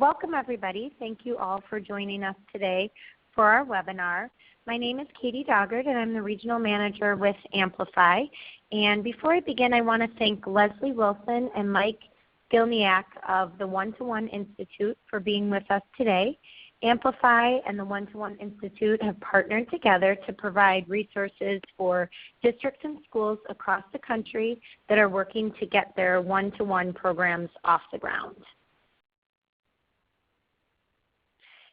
Welcome everybody. Thank you all for joining us today for our webinar. My name is Katie Doggard and I'm the Regional Manager with Amplify. And before I begin, I want to thank Leslie Wilson and Mike Gilniak of the One-to-One Institute for being with us today. Amplify and the One-to-One Institute have partnered together to provide resources for districts and schools across the country that are working to get their one-to-one programs off the ground.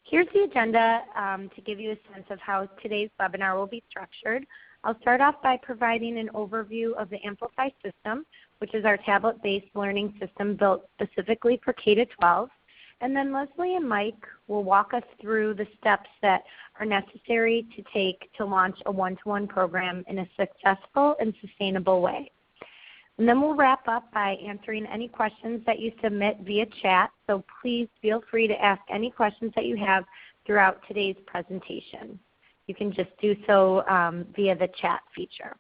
Here's the agenda to give you a sense of how today's webinar will be structured. I'll start off by providing an overview of the Amplify system, which is our tablet-based learning system built specifically for K-12. And then Leslie and Mike will walk us through the steps that are necessary to take to launch a one-to-one program in a successful and sustainable way. And then we'll wrap up by answering any questions that you submit via chat, so please feel free to ask any questions that you have throughout today's presentation. You can just do so via the chat feature.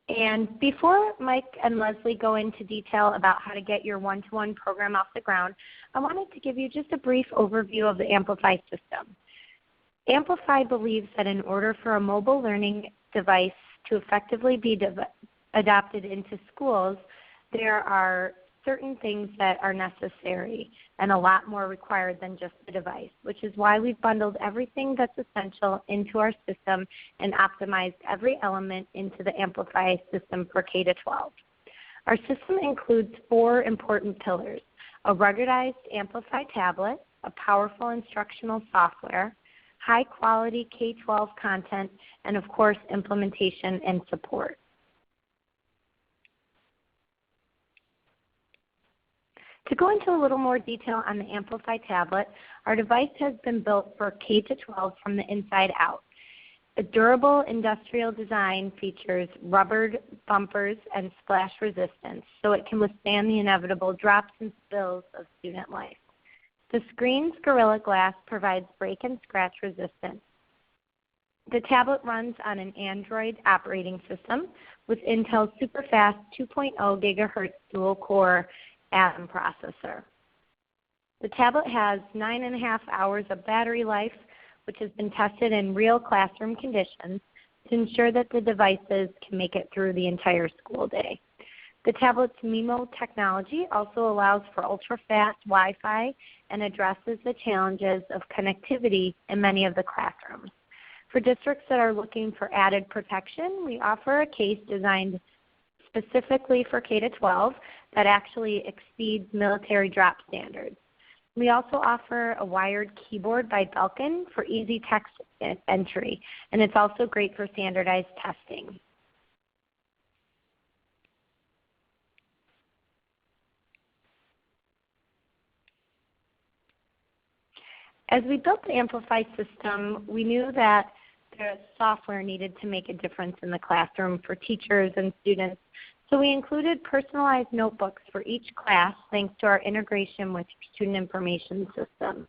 And before Mike and Leslie go into detail about how to get your one-to-one program off the ground, I wanted to give you just a brief overview of the Amplify system. Amplify believes that in order for a mobile learning device to effectively be adopted into schools, there are certain things that are necessary and a lot more required than just the device, which is why we've bundled everything that's essential into our system and optimized every element into the Amplify system for K-12. Our system includes 4 important pillars: a ruggedized Amplify tablet, a powerful instructional software, high quality K-12 content, and of course implementation and support. To go into a little more detail on the Amplify tablet, our device has been built for K-12 from the inside out. A durable industrial design features rubbered bumpers and splash resistance so it can withstand the inevitable drops and spills of student life. The screen's Gorilla Glass provides break and scratch resistance. The tablet runs on an Android operating system with Intel's superfast 2.0 GHz dual-core Atom processor. The tablet has 9.5 hours of battery life, which has been tested in real classroom conditions to ensure that the devices can make it through the entire school day. The tablet's MIMO technology also allows for ultra-fast Wi-Fi and addresses the challenges of connectivity in many of the classrooms. For districts that are looking for added protection, we offer a case designed specifically for K-12 that actually exceeds military drop standards. We also offer a wired keyboard by Belkin for easy text entry, and it's also great for standardized testing. As we built the Amplify system, we knew that the software needed to make a difference in the classroom for teachers and students. So we included personalized notebooks for each class thanks to our integration with your student information system.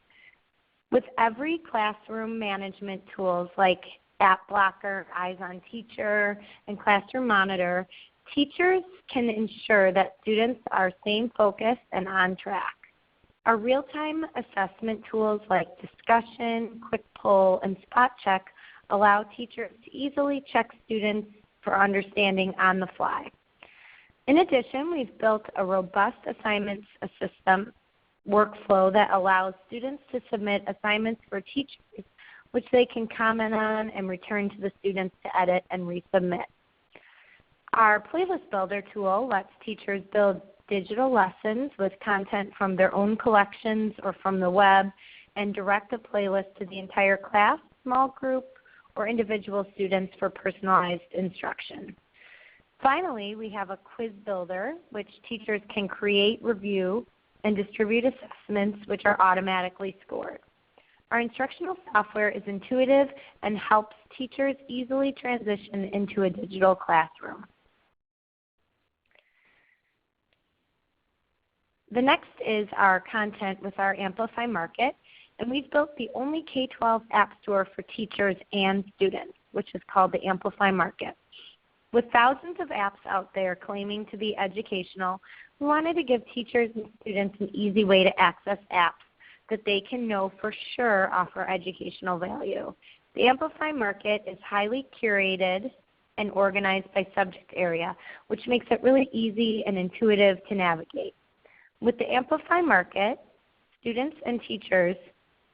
With every classroom management tools like App Blocker, Eyes on Teacher, and Classroom Monitor, teachers can ensure that students are staying focused and on track. Our real-time assessment tools like Discussion, Quick Poll, and Spot Check allow teachers to easily check students for understanding on the fly. In addition, we've built a robust assignments system workflow that allows students to submit assignments for teachers, which they can comment on and return to the students to edit and resubmit. Our playlist builder tool lets teachers build digital lessons with content from their own collections or from the web and direct a playlist to the entire class, small group, or individual students for personalized instruction. Finally, we have a quiz builder, which teachers can create, review, and distribute assessments which are automatically scored. Our instructional software is intuitive and helps teachers easily transition into a digital classroom. The next is our content with our Amplify Market, and we've built the only K-12 app store for teachers and students, which is called the Amplify Market. With thousands of apps out there claiming to be educational, we wanted to give teachers and students an easy way to access apps that they can know for sure offer educational value. The Amplify Market is highly curated and organized by subject area, which makes it really easy and intuitive to navigate. With the Amplify Market, students and teachers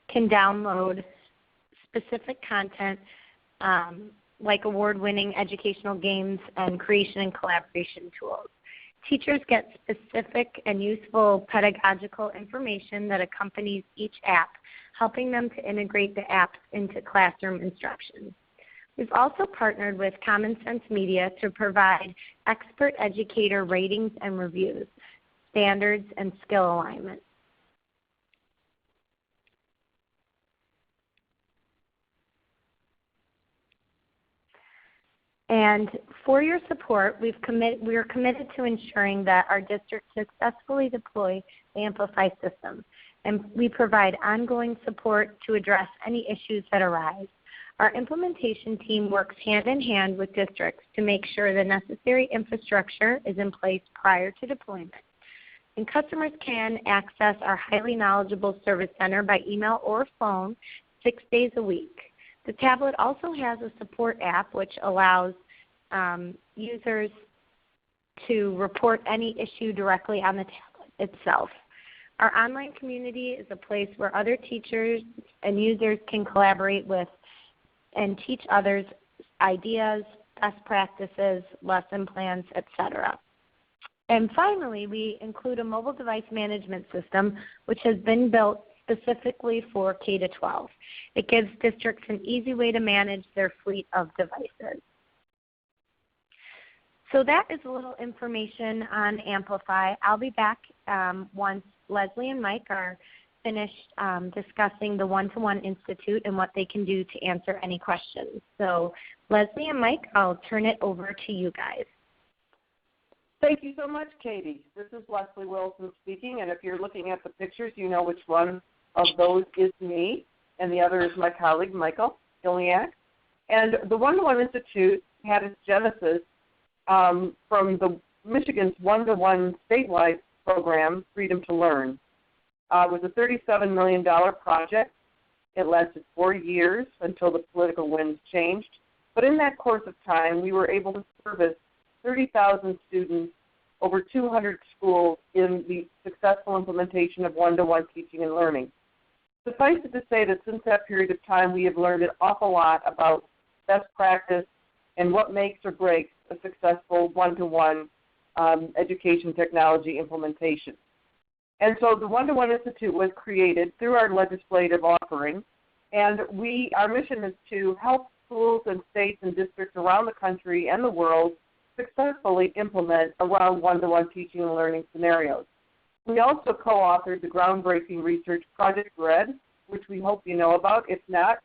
can download specific content like award-winning educational games and creation and collaboration tools. Teachers get specific and useful pedagogical information that accompanies each app, helping them to integrate the apps into classroom instruction. We've also partnered with Common Sense Media to provide expert educator ratings and reviews, standards, and skill alignment. And for your support, we are committed to ensuring that our district successfully deploy the Amplify system, and we provide ongoing support to address any issues that arise. Our implementation team works hand in hand with districts to make sure the necessary infrastructure is in place prior to deployment. And customers can access our highly knowledgeable service center by email or phone 6 days a week. The tablet also has a support app which allows users to report any issue directly on the tablet itself. Our online community is a place where other teachers and users can collaborate with and teach others ideas, best practices, lesson plans, etc. And finally, we include a mobile device management system which has been built specifically for K-12. It gives districts an easy way to manage their fleet of devices. So that is a little information on Amplify. I'll be back once Leslie and Mike are finished discussing the One-to-One Institute and what they can do to answer any questions. So Leslie and Mike, I'll turn it over to you guys. Thank you so much, Katie. This is Leslie Wilson speaking, and if you're looking at the pictures, you know which one of those is me, and the other is my colleague, Michael Ilniak. And the One-to-One Institute had its genesis from the Michigan's one-to-one statewide program, Freedom to Learn. It was a $37 million project. It lasted 4 years until the political winds changed. But in that course of time, we were able to service 30,000 students, over 200 schools in the successful implementation of one-to-one teaching and learning. Suffice it to say that since that period of time, we have learned an awful lot about best practice and what makes or breaks a successful one-to-one education technology implementation. And so the One-to-One Institute was created through our legislative offering, and our mission is to help schools and states and districts around the country and the world successfully implement around one-to-one teaching and learning scenarios. We also co-authored the groundbreaking research Project Red, which we hope you know about. If not,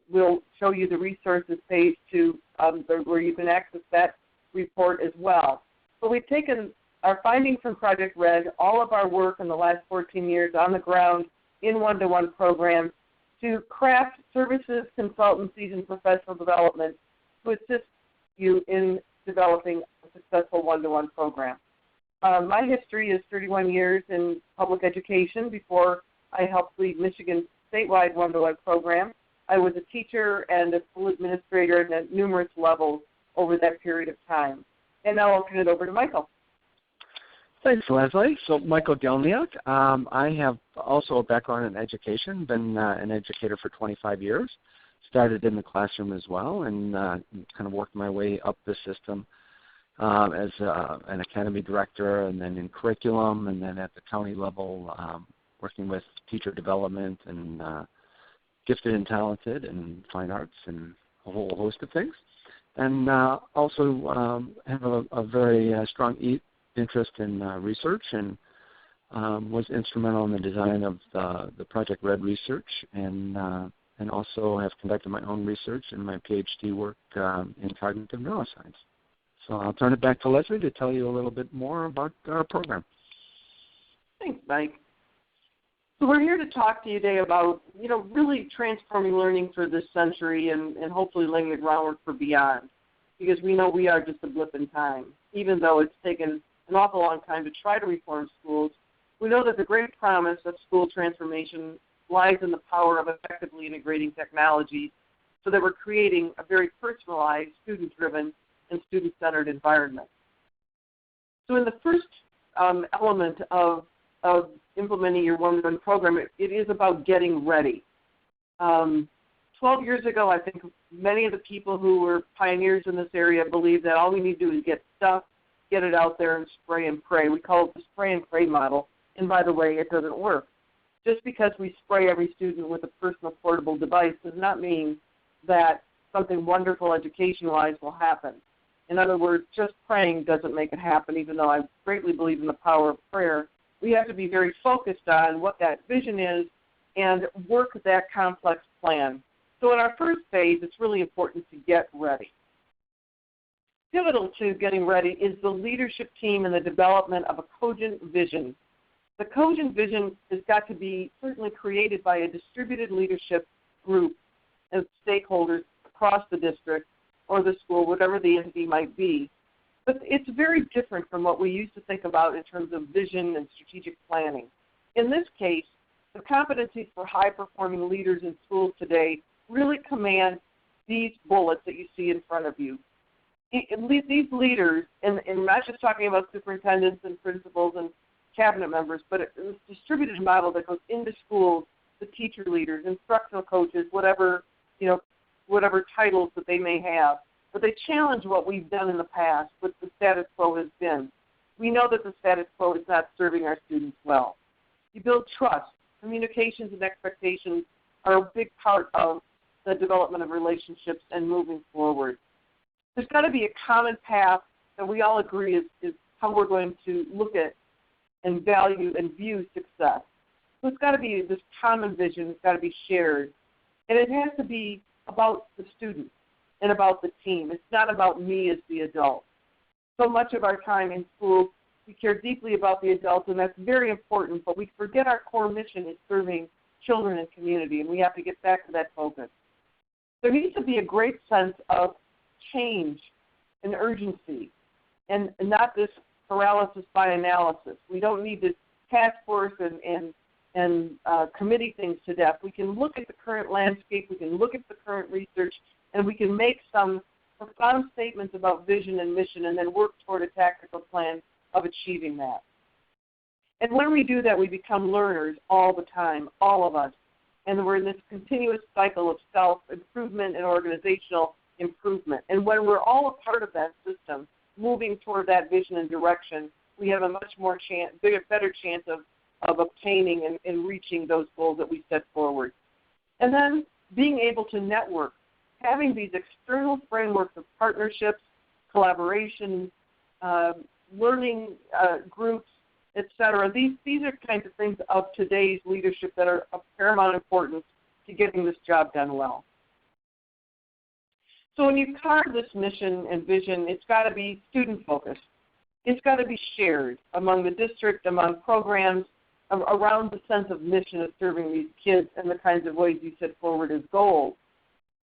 we'll show you the resources page where you can access that report as well. So we've taken our findings from Project Red, all of our work in the last 14 years on the ground in one-to-one programs, to craft services, consultancies, and professional development to assist you in developing a successful one-to-one program. My history is 31 years in public education. Before I helped lead Michigan's statewide one-to-one program, I was a teacher and a school administrator at numerous levels over that period of time. And now I'll turn it over to Michael. Thanks, Leslie. So Michael Gelniak. I have also a background in education, been an educator for 25 years. Started in the classroom as well, and kind of worked my way up the system as an academy director, and then in curriculum, and then at the county level, working with teacher development and gifted and talented and fine arts and a whole host of things. And also have a very strong interest in research, and was instrumental in the design of the Project Red research, and also have conducted my own research and my PhD work in cognitive neuroscience. So I'll turn it back to Leslie to tell you a little bit more about our program. Thanks, Mike. So we're here to talk to you today about, really transforming learning for this century and hopefully laying the groundwork for beyond. because we know we are just a blip in time. Even though it's taken an awful long time to try to reform schools, we know that the great promise of school transformation lies in the power of effectively integrating technology so that we're creating a very personalized, student-driven, and student-centered environment. So in the first element of implementing your one-to-one program, it is about getting ready. 12 years ago, I think many of the people who were pioneers in this area believed that all we need to do is get stuff, get it out there, and spray and pray. We call it the spray and pray model. And by the way, it doesn't work. Just because we spray every student with a personal portable device does not mean that something wonderful education-wise will happen. In other words, just praying doesn't make it happen, even though I greatly believe in the power of prayer. We have to be very focused on what that vision is and work that complex plan. So in our first phase, it's really important to get ready. Pivotal to getting ready is the leadership team and the development of a cogent vision. The cogent vision has got to be certainly created by a distributed leadership group of stakeholders across the district or the school, whatever the entity might be. But it's very different from what we used to think about in terms of vision and strategic planning. In this case, the competencies for high-performing leaders in schools today really command these bullets that you see in front of you. These leaders, and I'm not just talking about superintendents and principals and cabinet members, but it's a distributed model that goes into schools, the teacher leaders, instructional coaches, whatever titles that they may have. But they challenge what we've done in the past, what the status quo has been. We know that the status quo is not serving our students well. You build trust. Communications and expectations are a big part of the development of relationships and moving forward. There's got to be a common path that we all agree is how we're going to look at and value and view success. So it's got to be this common vision. It's got to be shared. And it has to be about the student and about the team. It's not about me as the adult. So much of our time in school, we care deeply about the adults, and that's very important, but we forget our core mission is serving children and community, and we have to get back to that focus. There needs to be a great sense of change and urgency, and not this paralysis by analysis. We don't need this task force and committee things to death. We can look at the current landscape, we can look at the current research, and we can make some profound statements about vision and mission and then work toward a tactical plan of achieving that. And when we do that, we become learners all the time, all of us. And we're in this continuous cycle of self-improvement and organizational improvement. And when we're all a part of that system, moving toward that vision and direction, we have a much more better chance of obtaining and reaching those goals that we set forward. And then being able to network, having these external frameworks of partnerships, collaboration, learning groups, etc. These are kinds of things of today's leadership that are of paramount importance to getting this job done well. So when you carve this mission and vision, it's got to be student-focused. It's got to be shared among the district, among programs, around the sense of mission of serving these kids and the kinds of ways you set forward as goals.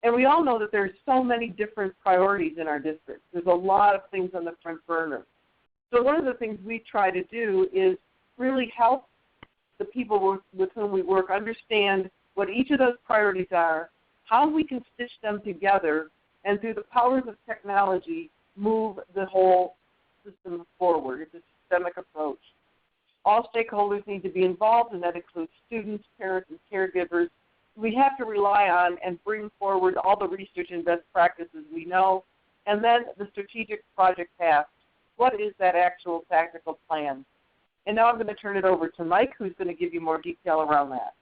And we all know that there's so many different priorities in our district. There's a lot of things on the front burner. So one of the things we try to do is really help the people with whom we work understand what each of those priorities are, how we can stitch them together, and through the powers of technology, move the whole system forward. It's a systemic approach. All stakeholders need to be involved, and that includes students, parents, and caregivers. We have to rely on and bring forward all the research and best practices we know, and then the strategic project path. What is that actual tactical plan? And now I'm going to turn it over to Mike, who's going to give you more detail around that.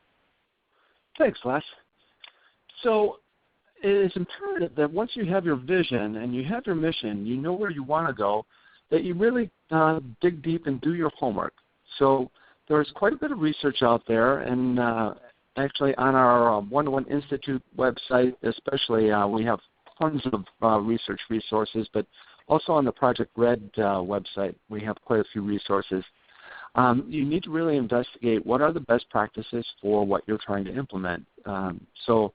Thanks, Les. So it is imperative that once you have your vision and you have your mission, you know where you want to go, that you really dig deep and do your homework. So there's quite a bit of research out there, and actually on our One-to-One Institute website especially, we have tons of research resources, but also on the Project Red website, we have quite a few resources. You need to really investigate what are the best practices for what you're trying to implement. So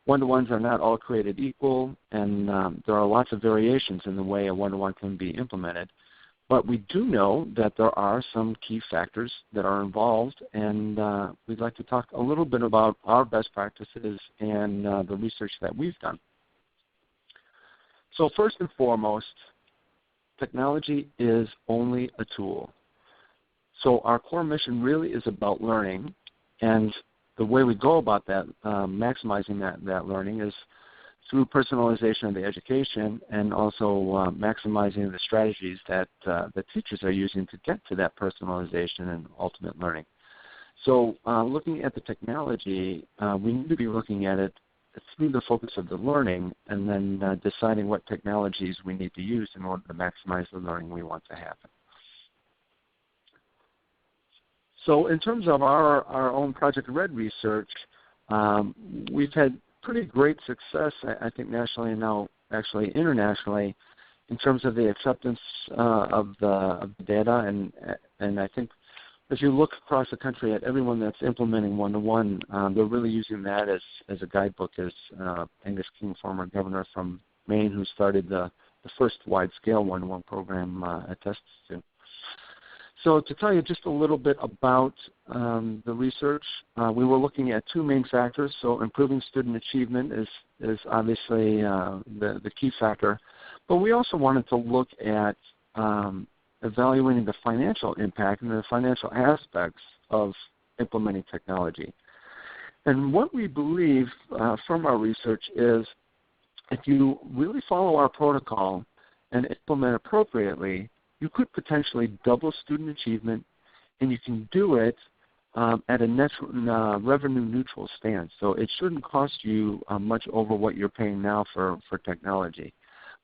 One-to-ones are not all created equal, and there are lots of variations in the way a one-to-one can be implemented. But we do know that there are some key factors that are involved, and we'd like to talk a little bit about our best practices and the research that we've done. So first and foremost, technology is only a tool. So our core mission really is about learning, and the way we go about that, maximizing that learning, is through personalization of the education and also maximizing the strategies that the teachers are using to get to that personalization and ultimate learning. So looking at the technology, we need to be looking at it through the focus of the learning and then deciding what technologies we need to use in order to maximize the learning we want to happen. So in terms of our own Project Red research, we've had pretty great success, I think, nationally and now actually internationally, in terms of the acceptance of the data. And I think if you look across the country at everyone that's implementing one-to-one, they're really using that as a guidebook, as Angus King, former governor from Maine, who started the first wide-scale one-to-one program, attests to. So to tell you just a little bit about the research, we were looking at two main factors. So improving student achievement is obviously the key factor, but we also wanted to look at evaluating the financial impact and the financial aspects of implementing technology. And what we believe from our research is if you really follow our protocol and implement appropriately, you could potentially double student achievement, and you can do it at a revenue neutral stance. So it shouldn't cost you much over what you're paying now for technology.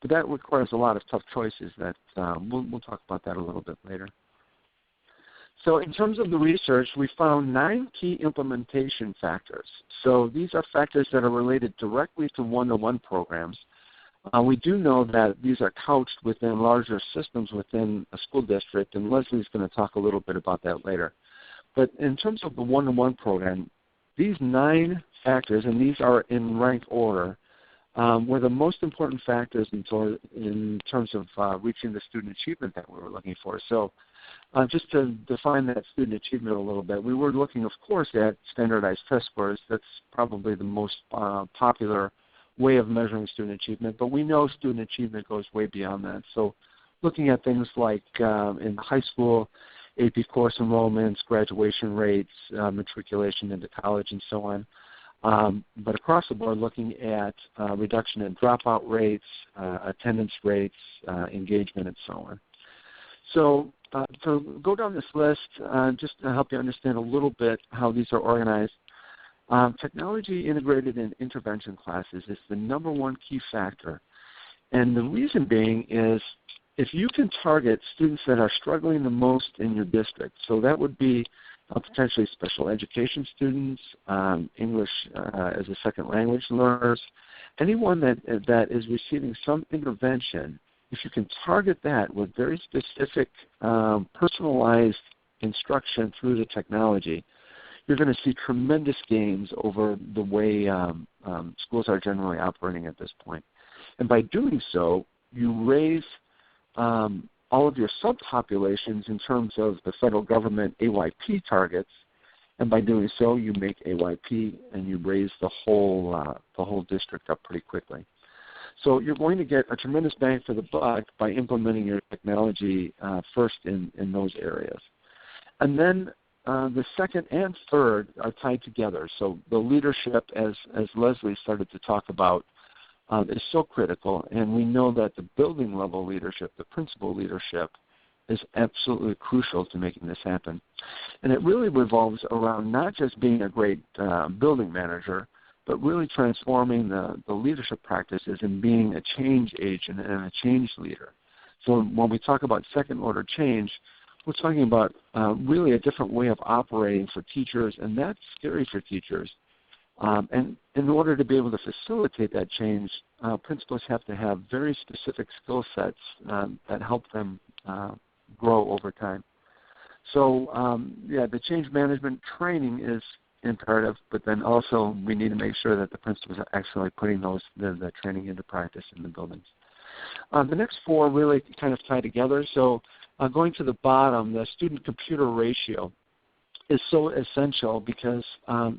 But that requires a lot of tough choices that we'll talk about that a little bit later. So in terms of the research, we found 9 key implementation factors. So these are factors that are related directly to one-to-one programs. We do know that these are couched within larger systems within a school district, and Leslie's going to talk a little bit about that later. But in terms of the one-to-one program, these 9 factors, and these are in rank order, were the most important factors in terms of reaching the student achievement that we were looking for. So just to define that student achievement a little bit, we were looking, of course, at standardized test scores. That's probably the most popular way of measuring student achievement, but we know student achievement goes way beyond that. So looking at things like in high school, AP course enrollments, graduation rates, matriculation into college, and so on. But across the board, looking at reduction in dropout rates, attendance rates, engagement, and so on. So to go down this list, just to help you understand a little bit how these are organized, technology integrated in intervention classes is the #1 key factor. And the reason being is if you can target students that are struggling the most in your district, so that would be potentially special education students, English as a second language learners, anyone that is receiving some intervention, if you can target that with very specific personalized instruction through the technology, you're going to see tremendous gains over the way schools are generally operating at this point. And by doing so, you raise all of your subpopulations in terms of the federal government AYP targets, and by doing so, you make AYP and you raise the whole district up pretty quickly. So you're going to get a tremendous bang for the buck by implementing your technology first in those areas. And then the second and third are tied together. So the leadership, as Leslie started to talk about, is so critical, and we know that the building level leadership, the principal leadership, is absolutely crucial to making this happen. And it really revolves around not just being a great building manager, but really transforming the leadership practices and being a change agent and a change leader. So when we talk about second order change, we're talking about really a different way of operating for teachers, and that's scary for teachers. And in order to be able to facilitate that change, principals have to have very specific skill sets that help them grow over time. So, the change management training is imperative, but then also we need to make sure that the principals are actually putting the training into practice in the buildings. The next four really kind of tie together. So going to the bottom, the student-computer ratio is so essential because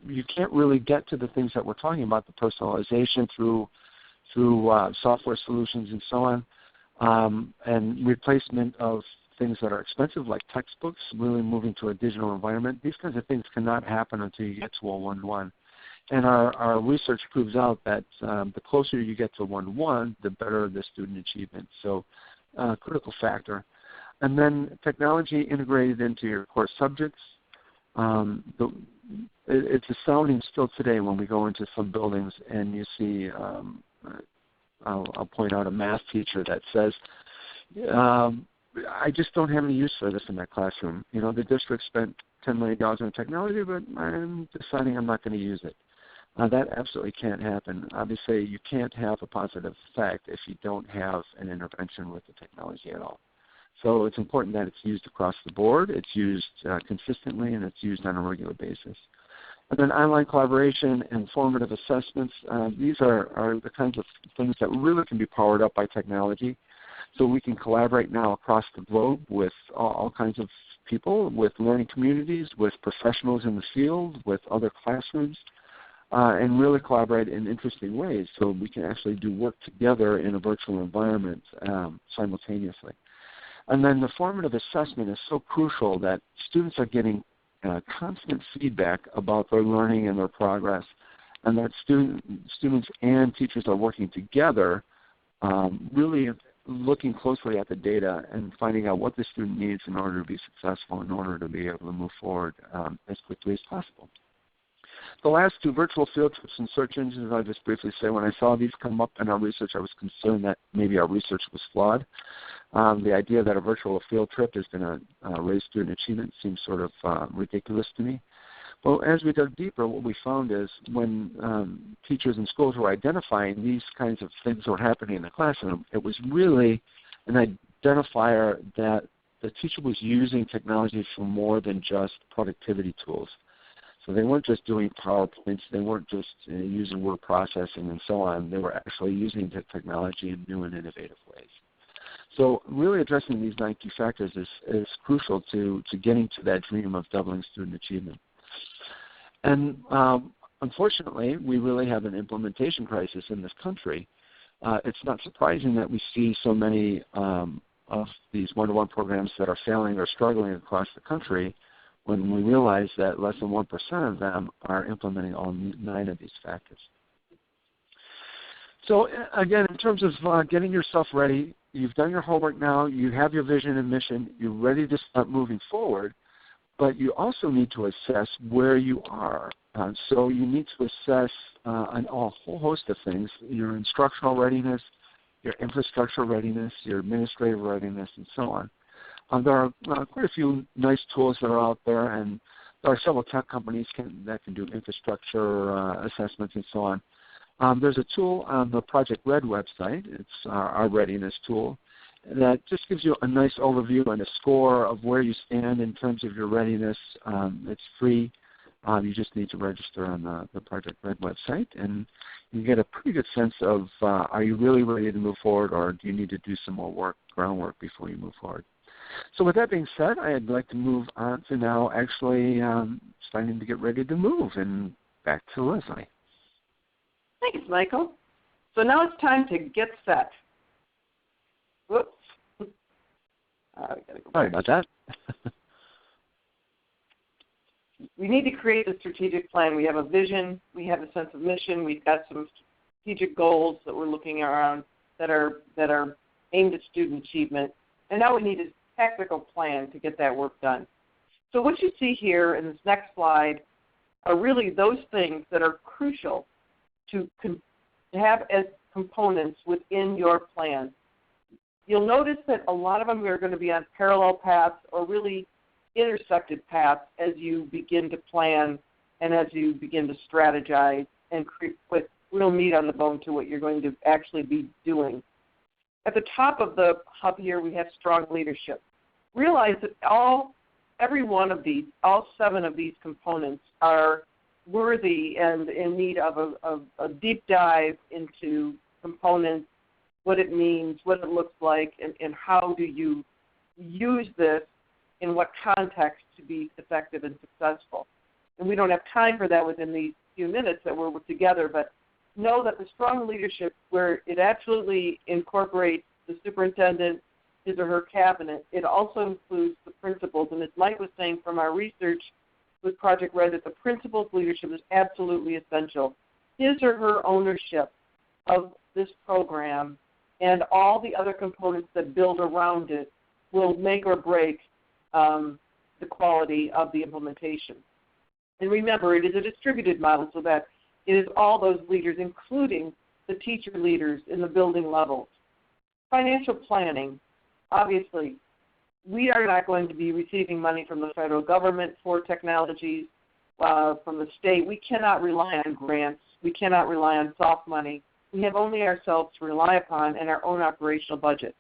you can't really get to the things that we're talking about, the personalization through software solutions and so on, and replacement of things that are expensive like textbooks, really moving to a digital environment. These kinds of things cannot happen until you get to a one-to-one. And our research proves out that the closer you get to one-to-one, the better the student achievement. So critical factor. And then technology integrated into your core subjects. It's astounding still today when we go into some buildings and you see, I'll point out a math teacher that says, I just don't have any use for this in my classroom. You know, the district spent $10 million on technology, but I'm deciding I'm not going to use it. That absolutely can't happen. Obviously, you can't have a positive effect if you don't have an intervention with the technology at all. So it's important that it's used across the board, it's used consistently, and it's used on a regular basis. And then online collaboration and formative assessments, these are the kinds of things that really can be powered up by technology. So we can collaborate now across the globe with all kinds of people, with learning communities, with professionals in the field, with other classrooms, and really collaborate in interesting ways so we can actually do work together in a virtual environment simultaneously. And then the formative assessment is so crucial that students are getting constant feedback about their learning and their progress, and that students and teachers are working together, really looking closely at the data and finding out what the student needs in order to be successful, in order to be able to move forward as quickly as possible. The last two, virtual field trips and search engines, I'll just briefly say when I saw these come up in our research, I was concerned that maybe our research was flawed. The idea that a virtual field trip is going to raise student achievement seems sort of ridiculous to me. Well, as we dug deeper, what we found is when teachers and schools were identifying these kinds of things that were happening in the classroom, it was really an identifier that the teacher was using technology for more than just productivity tools. So they weren't just doing PowerPoints, they weren't just using word processing and so on. They were actually using the technology in new and innovative ways. So really addressing these 9 key factors is crucial to getting to that dream of doubling student achievement. And unfortunately, we really have an implementation crisis in this country. It's not surprising that we see so many of these one-to-one programs that are failing or struggling across the country when we realize that less than 1% of them are implementing all 9 of these factors. So again, in terms of getting yourself ready, you've done your homework now, you have your vision and mission, you're ready to start moving forward, but you also need to assess where you are. So you need to assess a whole host of things, your instructional readiness, your infrastructure readiness, your administrative readiness, and so on. There are quite a few nice tools that are out there, and there are several tech companies that can do infrastructure assessments and so on. There's a tool on the Project Red website. It's our readiness tool that just gives you a nice overview and a score of where you stand in terms of your readiness. It's free. You just need to register on the Project Red website, and you get a pretty good sense of are you really ready to move forward, or do you need to do some more groundwork before you move forward. So with that being said, I'd like to move on to now actually starting to get ready to move, and back to Leslie. Thanks, Michael. So now it's time to get set. Whoops. We gotta go Sorry about that. We need to create a strategic plan. We have a vision. We have a sense of mission. We've got some strategic goals that we're looking around that are aimed at student achievement. And now we need a tactical plan to get that work done. So what you see here in this next slide are really those things that are crucial to have as components within your plan. You'll notice that a lot of them are going to be on parallel paths or really intersected paths as you begin to plan and as you begin to strategize and put real meat on the bone to what you're going to actually be doing. At the top of the hub here, we have strong leadership. Realize that every one of these, all 7 of these components are worthy and in need of a deep dive into components, what it means, what it looks like, and how do you use this in what context to be effective and successful. And we don't have time for that within these few minutes that we're together, but know that the strong leadership, where it absolutely incorporates the superintendent, his or her cabinet, it also includes the principals. And as Mike was saying from our research with Project Red, that the principal's leadership is absolutely essential. His or her ownership of this program and all the other components that build around it will make or break the quality of the implementation. And remember, it is a distributed model, so that it is all those leaders, including the teacher leaders in the building levels. Financial planning, obviously, we are not going to be receiving money from the federal government for technologies, from the state. We cannot rely on grants. We cannot rely on soft money. We have only ourselves to rely upon and our own operational budget.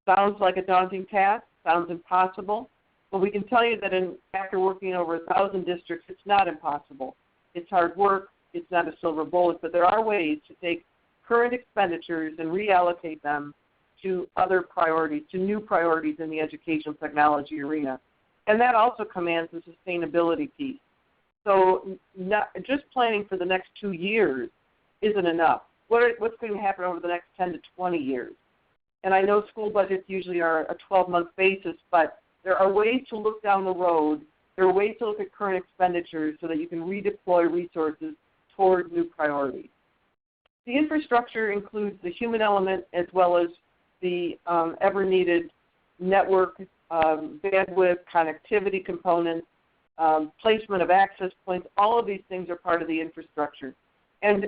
Sounds like a daunting task, sounds impossible, but we can tell you that after working in over 1,000 districts, it's not impossible. It's hard work. It's not a silver bullet, but there are ways to take current expenditures and reallocate them to other priorities, to new priorities in the educational technology arena. And that also commands the sustainability piece. So just planning for the next 2 years isn't enough. What's going to happen over the next 10 to 20 years? And I know school budgets usually are a 12-month basis, but there are ways to look down the road. There are ways to look at current expenditures so that you can redeploy resources toward new priorities. The infrastructure includes the human element as well as the ever-needed network, bandwidth, connectivity components, placement of access points. All of these things are part of the infrastructure. And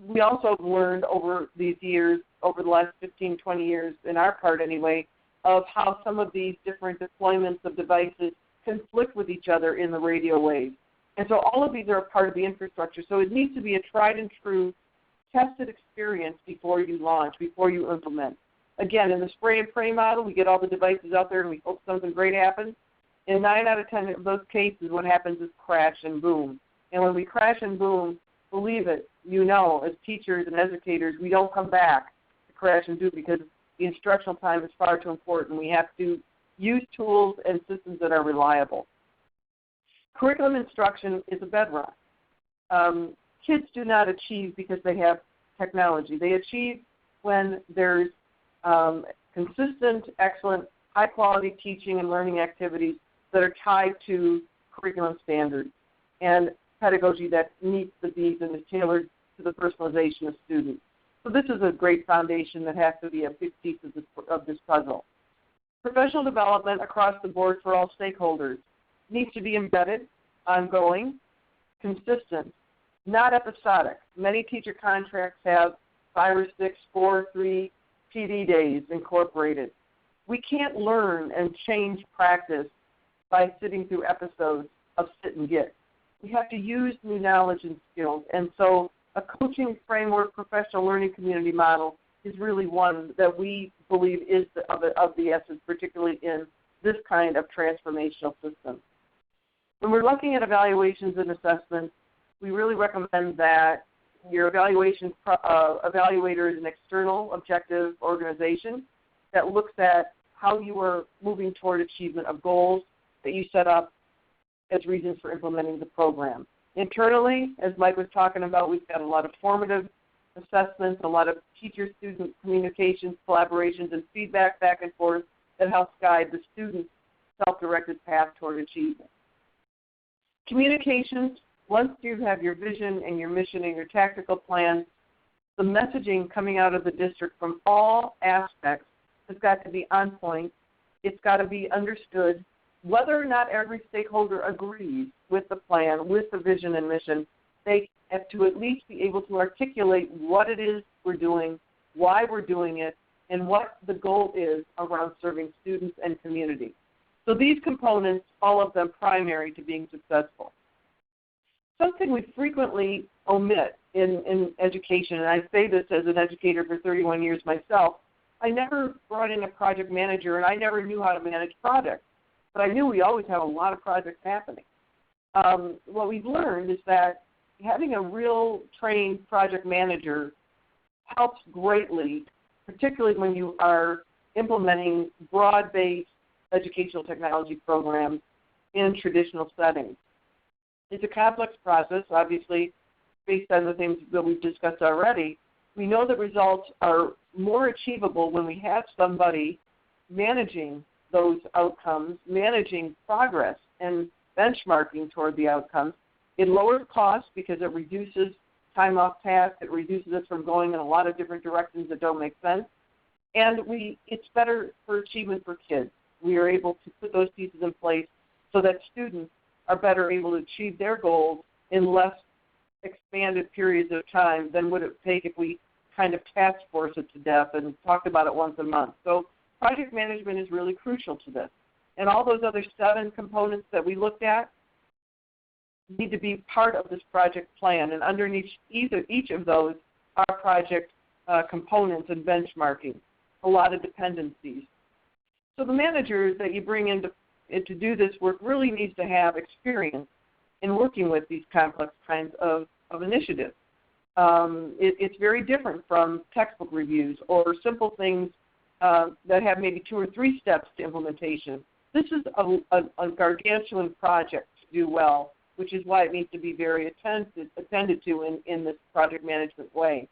we also have learned over these years, over the last 15, 20 years, in our part anyway, of how some of these different deployments of devices conflict with each other in the radio waves. And so all of these are a part of the infrastructure. So it needs to be a tried and true, tested experience before you launch, before you implement. Again, in the spray and pray model, we get all the devices out there and we hope something great happens. In 9 out of 10 of those cases, what happens is crash and boom. And when we crash and boom, believe it, you know, as teachers and educators, we don't come back to crash and boom because the instructional time is far too important. We have to use tools and systems that are reliable. Curriculum instruction is a bedrock. Kids do not achieve because they have technology. They achieve when there's consistent, excellent, high-quality teaching and learning activities that are tied to curriculum standards and pedagogy that meets the needs and is tailored to the personalization of students. So this is a great foundation that has to be a big piece of this puzzle. Professional development across the board for all stakeholders needs to be embedded, ongoing, consistent, not episodic. Many teacher contracts have 5 or 6, 4 or 3 PD days incorporated. We can't learn and change practice by sitting through episodes of sit and get. We have to use new knowledge and skills. And so a coaching framework professional learning community model is really one that we believe is of the essence, particularly in this kind of transformational system. When we're looking at evaluations and assessments, we really recommend that your evaluation evaluator is an external objective organization that looks at how you are moving toward achievement of goals that you set up as reasons for implementing the program. Internally, as Mike was talking about, we've got a lot of formative assessments, a lot of teacher-student communications, collaborations, and feedback back and forth that helps guide the student's self-directed path toward achievement. Communications, once you have your vision and your mission and your tactical plan, the messaging coming out of the district from all aspects has got to be on point. It's got to be understood. Whether or not every stakeholder agrees with the plan, with the vision and mission, they have to at least be able to articulate what it is we're doing, why we're doing it, and what the goal is around serving students and community. So these components, all of them primary to being successful. Something we frequently omit in education, and I say this as an educator for 31 years myself, I never brought in a project manager and I never knew how to manage projects, but I knew we always have a lot of projects happening. What we've learned is that having a real trained project manager helps greatly, particularly when you are implementing broad-based educational technology programs in traditional settings. It's a complex process, obviously, based on the things that we've discussed already. We know that results are more achievable when we have somebody managing those outcomes, managing progress, and benchmarking toward the outcomes. It lowers costs because it reduces time off task. It reduces us from going in a lot of different directions that don't make sense. And it's better for achievement for kids. We are able to put those pieces in place so that students are better able to achieve their goals in less expanded periods of time than would it take if we kind of task force it to death and talked about it once a month. So project management is really crucial to this. And all those other 7 components that we looked at need to be part of this project plan. And underneath each of those are project components and benchmarking, a lot of dependencies. So the manager that you bring in to do this work really needs to have experience in working with these complex kinds of initiatives. It's very different from textbook reviews or simple things that have maybe 2 or 3 steps to implementation. This is a gargantuan project to do well, which is why it needs to be very attended to in this project management way.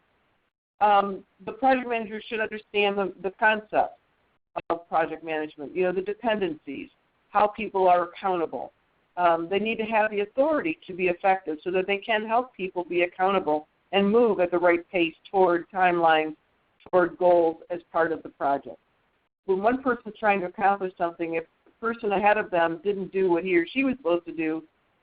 The project manager should understand the concept of project management, the dependencies, how people are accountable. They need to have the authority to be effective so that they can help people be accountable and move at the right pace toward timelines, toward goals as part of the project. When one person is trying to accomplish something, if the person ahead of them didn't do what he or she was supposed to do,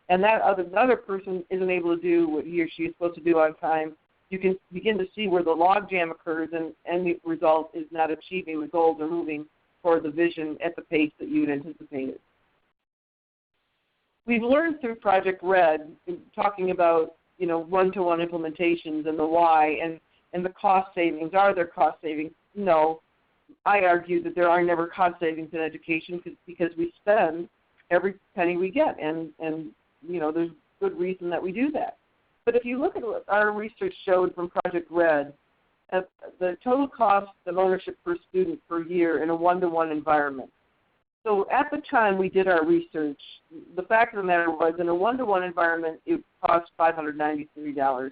and that other person isn't able to do what he or she is supposed to do on time, you can begin to see where the logjam occurs and the result is not achieving the goals or moving toward the vision at the pace that you had anticipated. We've learned through Project Red, talking about one-to-one implementations and the why and the cost savings. Are there cost savings? No. I argue that there are never cost savings in education because we spend every penny we get, and there's good reason that we do that. But if you look at what our research showed from Project Red, the total cost of ownership per student per year in a one-to-one environment. So at the time we did our research, the fact of the matter was in a one-to-one environment it cost $593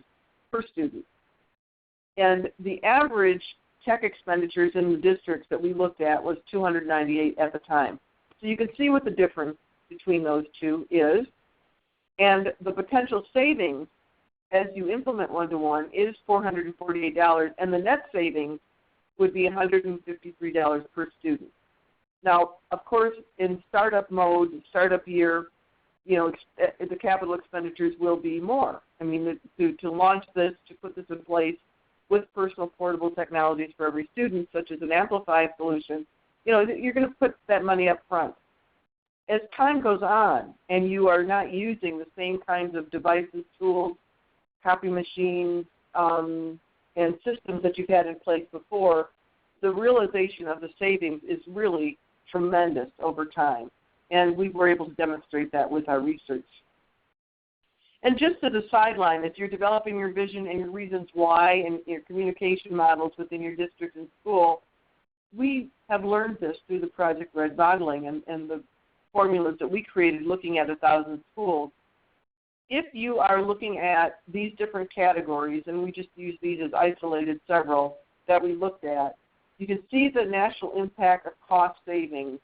per student. And the average tech expenditures in the districts that we looked at was $298 at the time. So you can see what the difference between those two is. And the potential savings as you implement one-to-one is $448, and the net savings would be $153 per student. Now, of course, in startup mode, startup year, the capital expenditures will be more. I mean, to launch this, to put this in place with personal portable technologies for every student, such as an Amplify solution, you're going to put that money up front. As time goes on and you are not using the same kinds of devices, tools, copy machines, and systems that you've had in place before, the realization of the savings is really tremendous over time. And we were able to demonstrate that with our research. And just as a sideline, if you're developing your vision and your reasons why and your communication models within your district and school, we have learned this through the Project Red modeling and the formulas that we created looking at 1,000 schools. If you are looking at these different categories, and we just use these as isolated several that we looked at, you can see the national impact of cost savings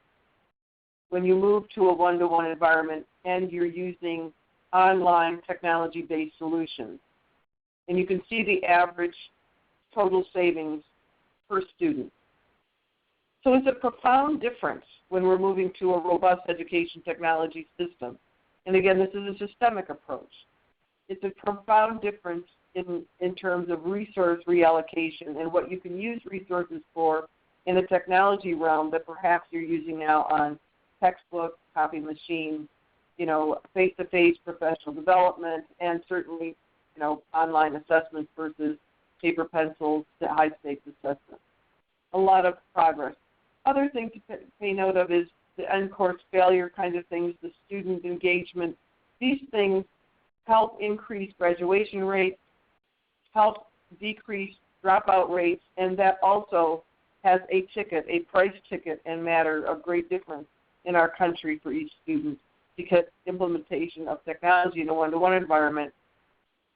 when you move to a one-to-one environment and you're using online technology-based solutions. And you can see the average total savings per student. So it's a profound difference when we're moving to a robust education technology system. And again, this is a systemic approach. It's a profound difference in terms of resource reallocation and what you can use resources for in the technology realm that perhaps you're using now on textbooks, copy machines, face-to-face professional development, and certainly, online assessments versus paper pencils to high-stakes assessments. A lot of progress. Other thing to pay note of is the end course failure kind of things, the student engagement. These things help increase graduation rates, help decrease dropout rates, and that also has a ticket, a price ticket and matter of great difference in our country for each student, because implementation of technology in a one-to-one environment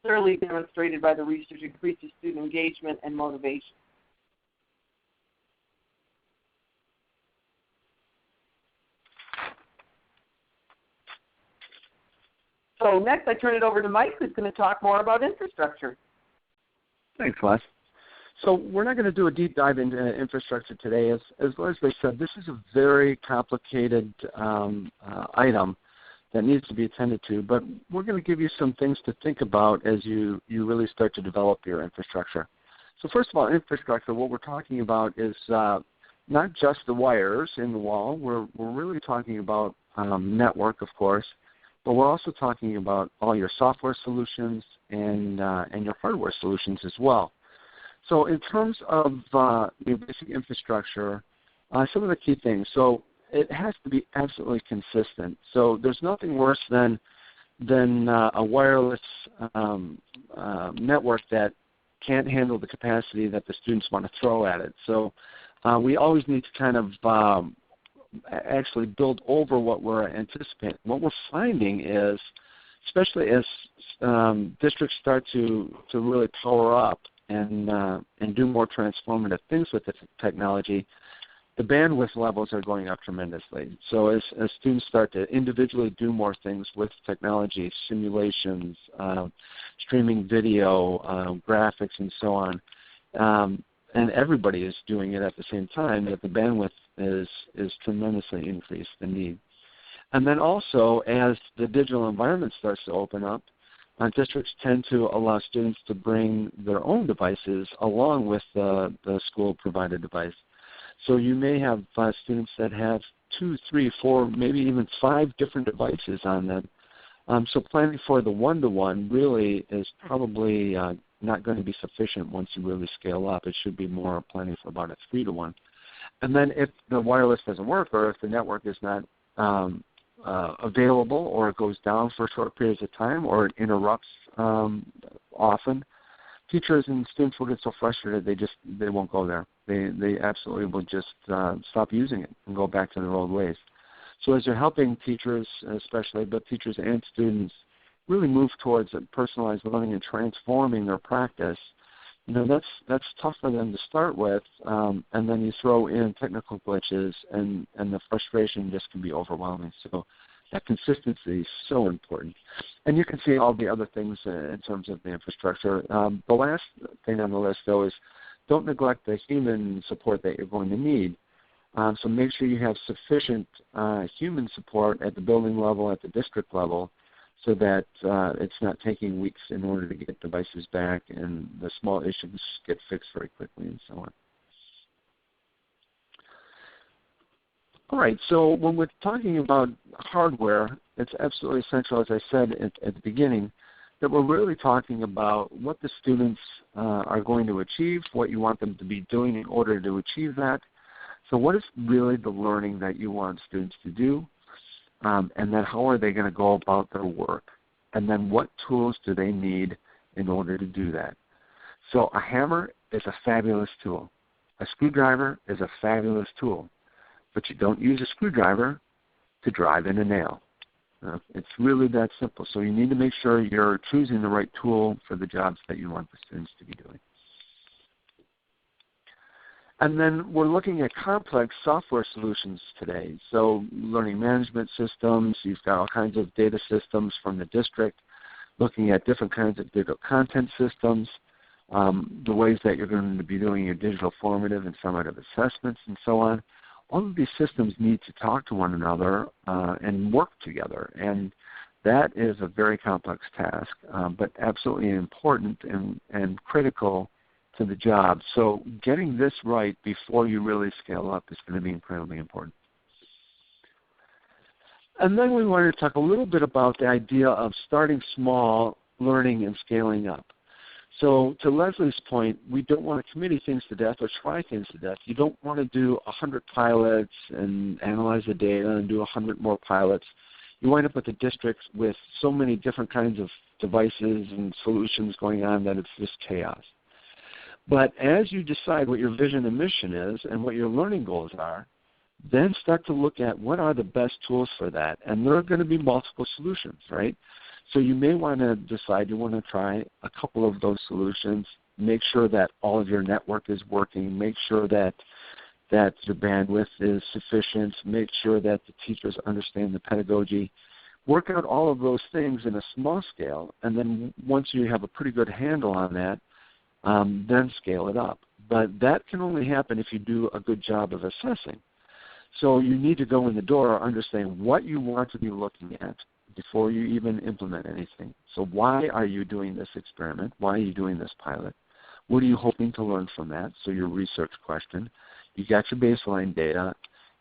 clearly demonstrated by the research increases student engagement and motivation. So next I turn it over to Mike, who's going to talk more about infrastructure. Thanks, Les. So we're not going to do a deep dive into infrastructure today. As Leslie said, this is a very complicated item that needs to be attended to, but we're going to give you some things to think about as you really start to develop your infrastructure. So first of all, infrastructure, what we're talking about is not just the wires in the wall. We're really talking about network, of course, but we're also talking about all your software solutions and your hardware solutions as well. So in terms of your basic infrastructure, some of the key things. So it has to be absolutely consistent. So there's nothing worse than a wireless network that can't handle the capacity that the students want to throw at it. So we always need to kind of actually build over what we're anticipating. What we're finding is, especially as districts start to really power up and do more transformative things with the technology, the bandwidth levels are going up tremendously. So as students start to individually do more things with technology, simulations, streaming video, graphics, and so on, and everybody is doing it at the same time, that the bandwidth is tremendously increased, the need. And then also, as the digital environment starts to open up, districts tend to allow students to bring their own devices along with the school-provided device. So you may have students that have 2, 3, 4, maybe even 5 different devices on them. So planning for the one-to-one really is probably not going to be sufficient once you really scale up. It should be more planning for about a 3-to-1. And then if the wireless doesn't work, or if the network is not available, or it goes down for short periods of time, or it interrupts often, teachers and students will get so frustrated they won't go there. They absolutely will just stop using it and go back to their old ways. So as you're helping teachers especially, but teachers and students really move towards personalized learning and transforming their practice, that's tough for them to start with, and then you throw in technical glitches, and the frustration just can be overwhelming. So that consistency is so important. And you can see all the other things in terms of the infrastructure. The last thing on the list, though, is don't neglect the human support that you're going to need. So make sure you have sufficient human support at the building level, at the district level, so that it's not taking weeks in order to get devices back, and the small issues get fixed very quickly, and so on. All right, so when we're talking about hardware, it's absolutely essential, as I said at the beginning, that we're really talking about what the students are going to achieve, what you want them to be doing in order to achieve that. So what is really the learning that you want students to do? And then how are they going to go about their work? And then what tools do they need in order to do that? So a hammer is a fabulous tool. A screwdriver is a fabulous tool. But you don't use a screwdriver to drive in a nail. It's really that simple. So you need to make sure you're choosing the right tool for the jobs that you want the students to be doing. And then we're looking at complex software solutions today. So learning management systems, you've got all kinds of data systems from the district, looking at different kinds of digital content systems, the ways that you're going to be doing your digital formative and summative assessments and so on. All of these systems need to talk to one another and work together. And that is a very complex task, but absolutely important and critical to the job. So getting this right before you really scale up is going to be incredibly important. And then we wanted to talk a little bit about the idea of starting small, learning, and scaling up. So to Leslie's point, we don't want to committee things to death or try things to death. You don't want to do 100 pilots and analyze the data and do 100 more pilots. you wind up with a district with so many different kinds of devices and solutions going on that it's just chaos. But as you decide what your vision and mission is and what your learning goals are, then start to look at what are the best tools for that. And there are going to be multiple solutions, right? So you may want to decide you want to try a couple of those solutions, make sure that all of your network is working, make sure that your bandwidth is sufficient, make sure that the teachers understand the pedagogy. Work out all of those things in a small scale, and then once you have a pretty good handle on that, then scale it up. But that can only happen if you do a good job of assessing. So you need to go in the door understand what you want to be looking at before you even implement anything. So why are you doing this experiment? Why are you doing this pilot? What are you hoping to learn from that? So your research question. You got your baseline data,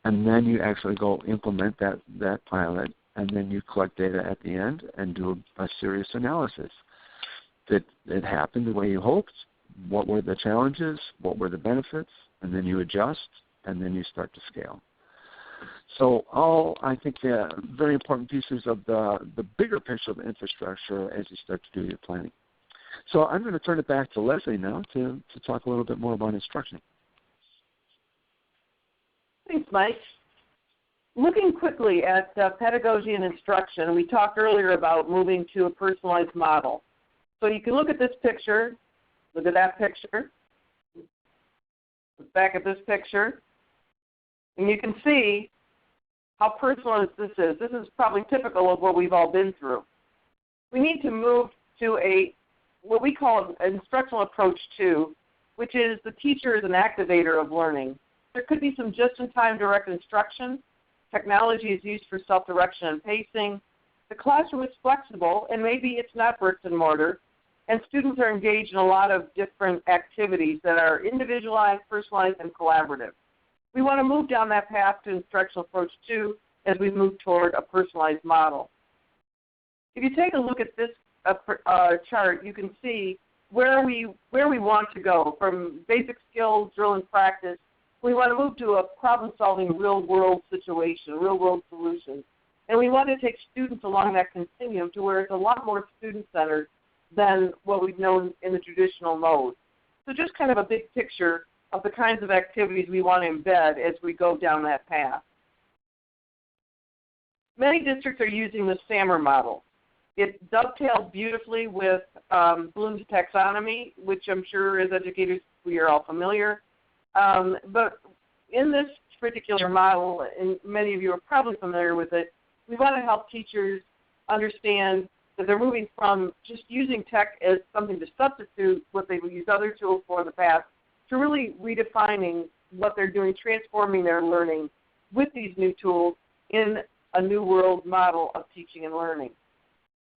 and then you actually go implement that pilot, and then you collect data at the end and do a serious analysis. Did it happen the way you hoped? What were the challenges? What were the benefits? And then you adjust, and then you start to scale. So all, I think, very important pieces of the bigger picture of infrastructure as you start to do your planning. So I'm going to turn it back to Leslie now to talk a little bit more about instruction. Thanks, Mike. Looking quickly at pedagogy and instruction, we talked earlier about moving to a personalized model. So you can look at this picture, look at that picture, look back at this picture, and you can see how personalized this is. This is probably typical of what we've all been through. We need to move to what we call an instructional approach 2, which is the teacher is an activator of learning. There could be some just-in-time direct instruction. Technology is used for self-direction and pacing. The classroom is flexible, and maybe it's not bricks and mortar, and students are engaged in a lot of different activities that are individualized, personalized, and collaborative. We want to move down that path to instructional approach 2 as we move toward a personalized model. If you take a look at this chart, you can see where we want to go from basic skills, drill and practice. We want to move to a problem-solving real-world situation, real-world solutions. And we want to take students along that continuum to where it's a lot more student-centered than what we've known in the traditional mode. So just kind of a big picture of the kinds of activities we want to embed as we go down that path. Many districts are using the SAMR model. It dovetails beautifully with Bloom's taxonomy, which I'm sure as educators we are all familiar. But in this particular model, and many of you are probably familiar with it, we want to help teachers understand that they're moving from just using tech as something to substitute what they've used other tools for in the past to really redefining what they're doing, transforming their learning with these new tools in a new world model of teaching and learning.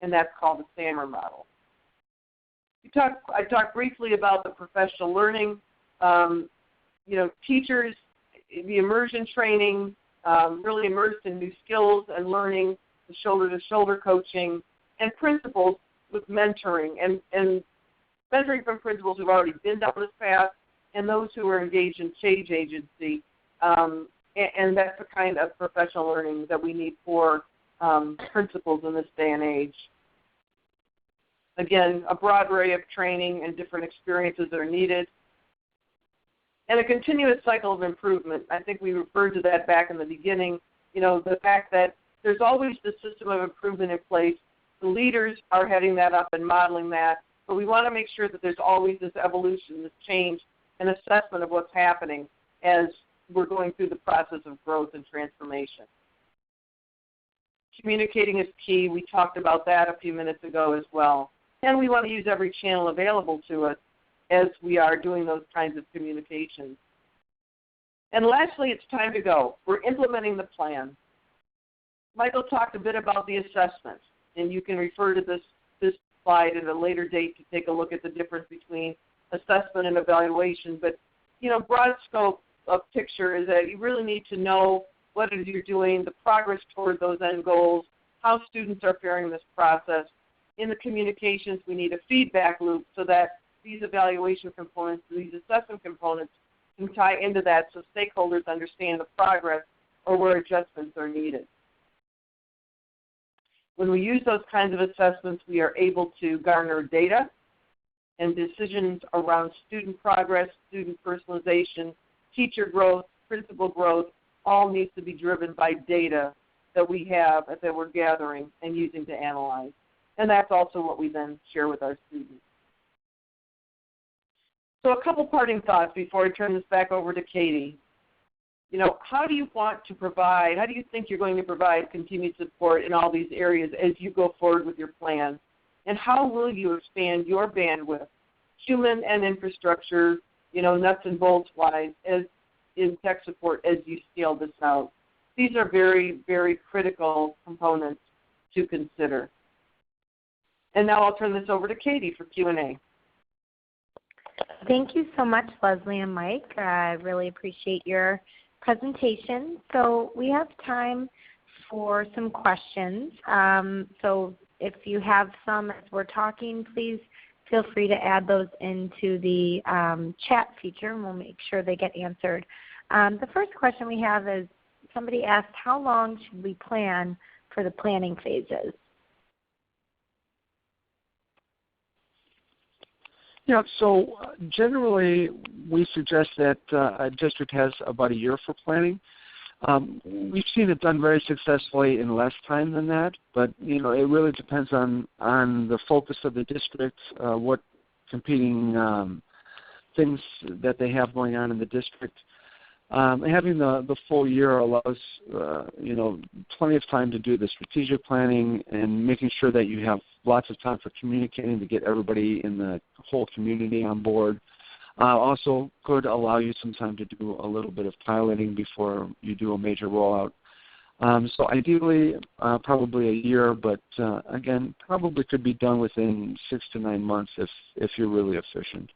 And that's called the SAMR model. I talked briefly about the professional learning. Teachers, the immersion training, really immersed in new skills and learning, the shoulder-to-shoulder coaching, and principals with mentoring, and mentoring from principals who've already been down this path and those who are engaged in change agency. And that's the kind of professional learning that we need for principals in this day and age. Again, a broad array of training and different experiences that are needed. And a continuous cycle of improvement. I think we referred to that back in the beginning, the fact that there's always the system of improvement in place. The leaders are heading that up and modeling that, but we want to make sure that there's always this evolution, this change, and assessment of what's happening as we're going through the process of growth and transformation. Communicating is key. We talked about that a few minutes ago as well. And we want to use every channel available to us as we are doing those kinds of communications. And lastly, it's time to go. We're implementing the plan. Michael talked a bit about the assessment, and you can refer to this slide at a later date to take a look at the difference between assessment and evaluation. But, broad scope of picture is that you really need to know what it is you're doing, the progress toward those end goals, how students are faring in this process. In the communications, we need a feedback loop so that these evaluation components, these assessment components can tie into that so stakeholders understand the progress or where adjustments are needed. When we use those kinds of assessments, we are able to garner data, and decisions around student progress, student personalization, teacher growth, principal growth, all needs to be driven by data that we have, that we're gathering and using to analyze. And that's also what we then share with our students. So a couple parting thoughts before I turn this back over to Katie. You know, how do you want to provide, how do you think you're going to provide continued support in all these areas as you go forward with your plan? And how will you expand your bandwidth, human and infrastructure, you know, nuts and bolts wise, as in tech support as you scale this out? These are very, very critical components to consider. And now I'll turn this over to Katie for Q&A. Thank you so much, Leslie and Mike. I really appreciate your presentation. So we have time for some questions. So if you have some as we're talking, please feel free to add those into the chat feature, and we'll make sure they get answered. The first question we have is, somebody asked, how long should we plan for the planning phases? Yeah, so generally we suggest that a district has about a year for planning. We've seen it done very successfully in less time than that, but you know, it really depends on the focus of the district, what competing things that they have going on in the district. Having the full year allows you know, plenty of time to do the strategic planning and making sure that you have lots of time for communicating to get everybody in the whole community on board. Also could allow you some time to do a little bit of piloting before you do a major rollout. So ideally probably a year, but again, probably could be done within 6 to 9 months if you're really efficient.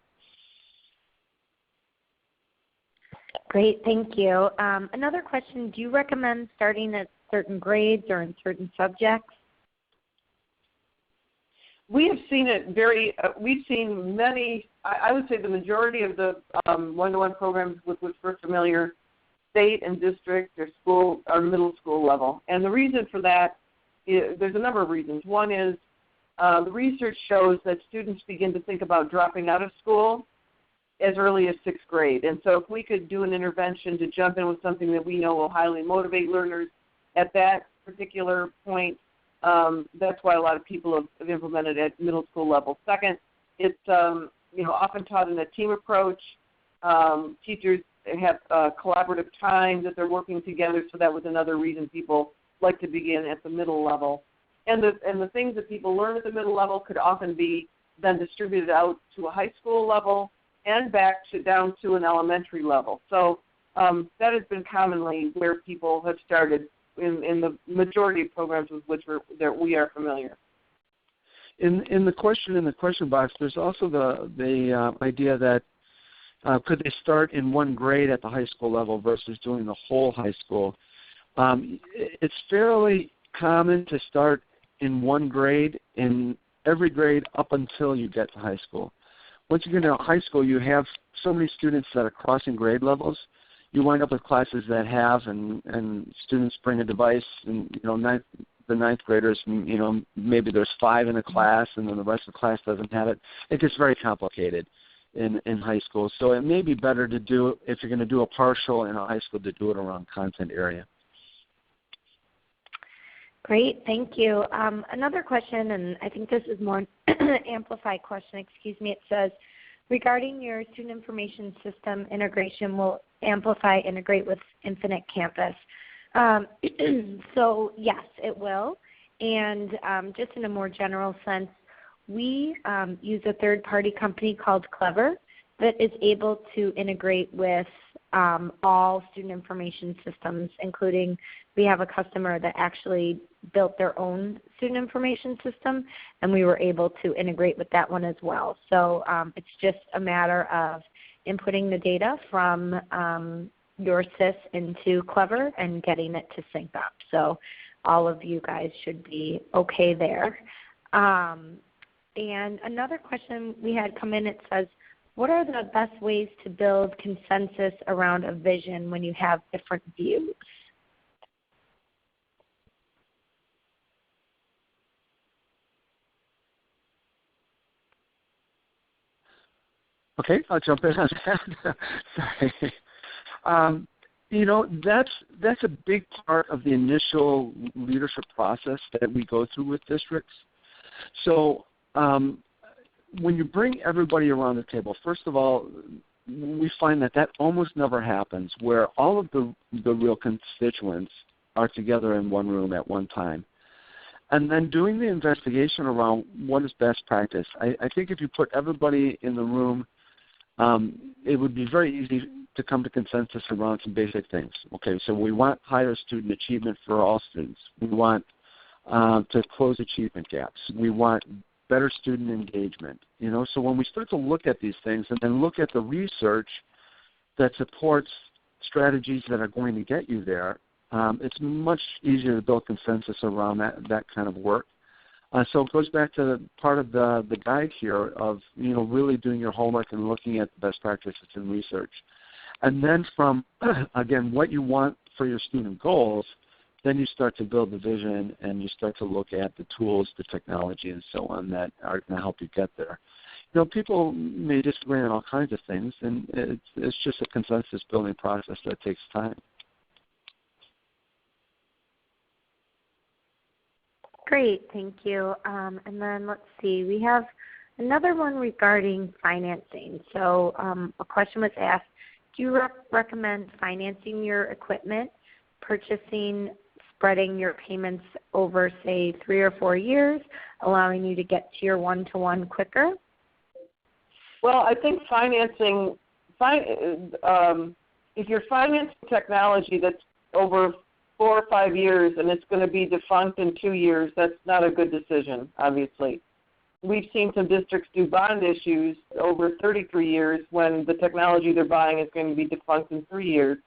Great, thank you. Another question, do you recommend starting at certain grades or in certain subjects? We have seen it we've seen many, I would say the majority of the one-to-one programs with which we're familiar, state and district or school or middle school level. And the reason for that is, there's a number of reasons. One is the research shows that students begin to think about dropping out of school as early as 6th grade. And so if we could do an intervention to jump in with something that we know will highly motivate learners at that particular point, that's why a lot of people have implemented at middle school level. Second, it's you know, often taught in a team approach. Teachers have collaborative time that they're working together, so that was another reason people like to begin at the middle level. And the things that people learn at the middle level could often be then distributed out to a high school level and back to down to an elementary level. So that has been commonly where people have started in the majority of programs with which we are familiar. In the question box, there's also the idea that could they start in one grade at the high school level versus doing the whole high school. It's fairly common to start in one grade in every grade up until you get to high school. Once you get into high school, you have so many students that are crossing grade levels. You wind up with classes that have, and students bring a device, and you know, the ninth graders, you know, maybe there's 5 in a class, and then the rest of the class doesn't have it. It gets very complicated in high school. So it may be better to do, if you're going to do a partial in a high school, to do it around content area. Great, thank you. Another question, and I think this is more an Amplify question, excuse me. It says, regarding your student information system integration, will Amplify integrate with Infinite Campus? So yes, it will. And just in a more general sense, we use a third-party company called Clever that is able to integrate with all student information systems, including we have a customer that actually built their own student information system, and we were able to integrate with that one as well. So it's just a matter of inputting the data from your SIS into Clever and getting it to sync up. So all of you guys should be okay there. And another question we had come in, it says, what are the best ways to build consensus around a vision when you have different views? Okay, I'll jump in on that. Sorry. That's a big part of the initial leadership process that we go through with districts. So when you bring everybody around the table, first of all, we find that almost never happens, where all of the real constituents are together in one room at one time. And then doing the investigation around what is best practice. I think if you put everybody in the room, it would be very easy to come to consensus around some basic things. Okay, so we want higher student achievement for all students. We want to close achievement gaps. We want better student engagement. So when we start to look at these things and then look at the research that supports strategies that are going to get you there, it's much easier to build consensus around that kind of work. So it goes back to part of the guide here of really doing your homework and looking at the best practices in research. And then from, again, what you want for your student goals, then you start to build the vision and you start to look at the tools, the technology, and so on that are going to help you get there. People may disagree on all kinds of things, and it's just a consensus building process that takes time. Great, thank you. And then let's see, we have another one regarding financing. So a question was asked, do you recommend financing your equipment, purchasing, spreading your payments over, say, 3 or 4 years, allowing you to get to your one-to-one quicker? Well, I think financing, if you're financing technology that's over 4 or 5 years and it's going to be defunct in 2 years, that's not a good decision, obviously. We've seen some districts do bond issues over 33 years when the technology they're buying is going to be defunct in 3 years.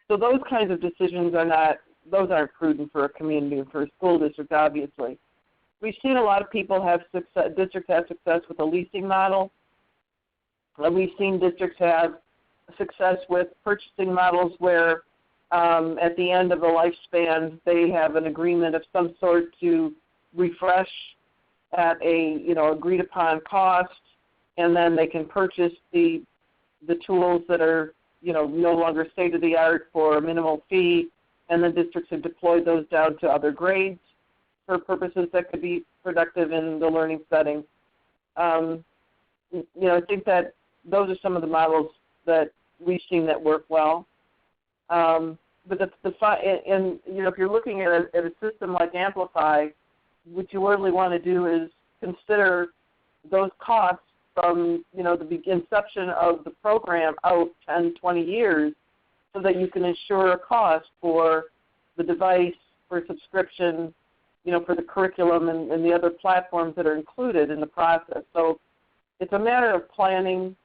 So those kinds of decisions aren't prudent for a community and for a school district, obviously. We've seen a lot of districts have success with a leasing model. We've seen districts have success with purchasing models where at the end of the lifespan they have an agreement of some sort to refresh at a agreed upon cost, and then they can purchase the tools that are no longer state of the art for a minimal fee, and then districts have deployed those down to other grades for purposes that could be productive in the learning setting. I think that those are some of the models that we've seen that work well. But if you're looking at a system like Amplify, what you really want to do is consider those costs from the inception of the program out 10, 20 years, so that you can ensure a cost for the device, for subscription, for the curriculum and the other platforms that are included in the process. So it's a matter of planning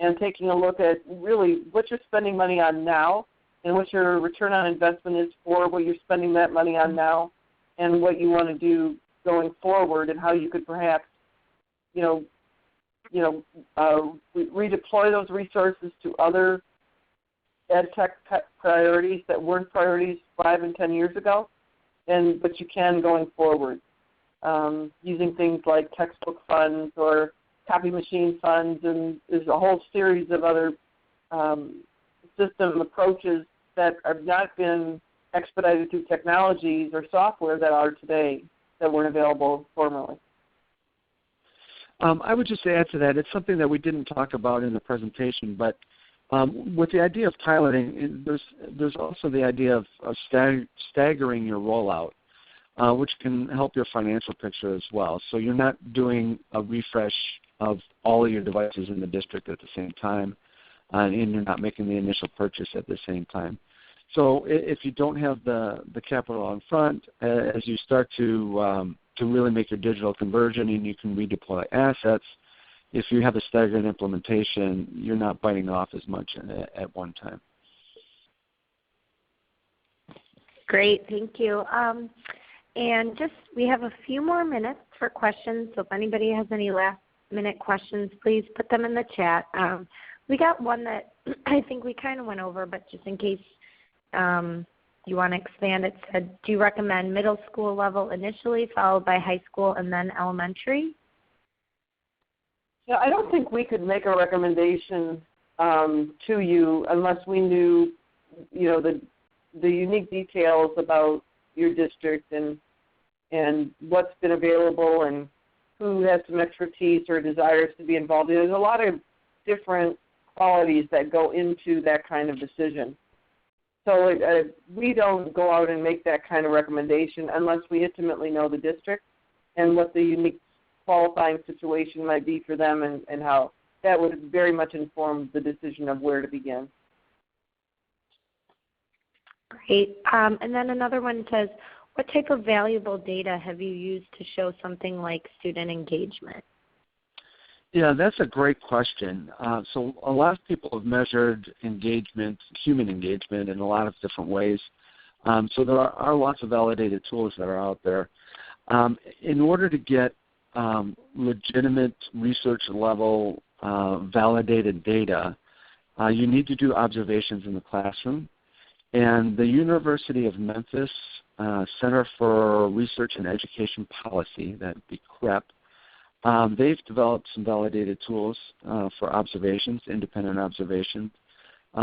and taking a look at really what you're spending money on now and what your return on investment is for what you're spending that money on now, and what you want to do going forward, and how you could perhaps redeploy those resources to other ed tech priorities that weren't priorities 5 and 10 years ago, but you can going forward, using things like textbook funds or copy machine funds, and there's a whole series of other system approaches that have not been expedited through technologies or software that are today that weren't available formerly. I would just add to that, it's something that we didn't talk about in the presentation, but with the idea of piloting, there's also the idea of staggering your rollout, which can help your financial picture as well. So you're not doing a refresh of all of your devices in the district at the same time, and you're not making the initial purchase at the same time. So if you don't have the capital on front, as you start to really make your digital conversion and you can redeploy assets, if you have a staggered implementation, you're not biting off as much at one time. Great, thank you. And we have a few more minutes for questions, so if anybody has any last-minute questions, please put them in the chat. We got one that I think we kind of went over, but just in case you want to expand, it said, do you recommend middle school level initially, followed by high school, and then elementary? Yeah, I don't think we could make a recommendation to you unless we knew, the unique details about your district and what's been available and who has some expertise or desires to be involved. There's a lot of different qualities that go into that kind of decision. So we don't go out and make that kind of recommendation unless we intimately know the district and what the unique qualifying situation might be for them and how that would very much inform the decision of where to begin. Great. And then another one says, what type of valuable data have you used to show something like student engagement? Yeah, that's a great question. So a lot of people have measured engagement, human engagement, in a lot of different ways. So there are lots of validated tools that are out there. In order to get legitimate research level validated data, you need to do observations in the classroom. And the University of Memphis Center for Research and Education Policy, that'd be CREP, they've developed some validated tools for observations, independent observations.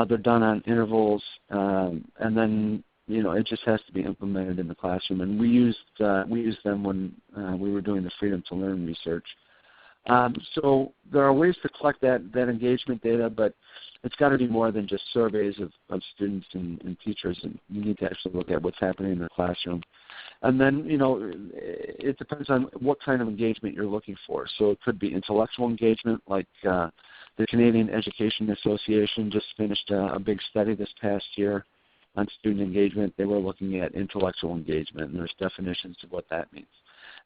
They're done on intervals, and then it just has to be implemented in the classroom. And we used them when we were doing the Freedom to Learn research. So there are ways to collect that engagement data, but it's got to be more than just surveys of students and teachers, and you need to actually look at what's happening in the classroom. And then, it depends on what kind of engagement you're looking for. So it could be intellectual engagement, like the Canadian Education Association just finished a big study this past year on student engagement. They were looking at intellectual engagement, and there's definitions of what that means.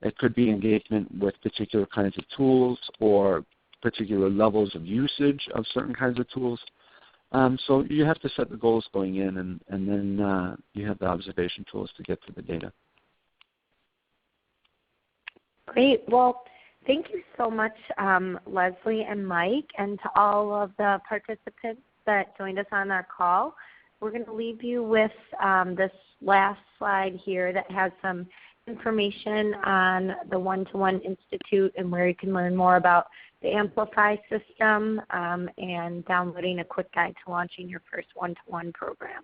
It could be engagement with particular kinds of tools or particular levels of usage of certain kinds of tools. So you have to set the goals going in, and then you have the observation tools to get to the data. Great. Well, thank you so much, Leslie and Mike, and to all of the participants that joined us on our call. We're going to leave you with this last slide here that has some information on the One-to-One Institute and where you can learn more about the Amplify system and downloading a quick guide to launching your first one-to-one program.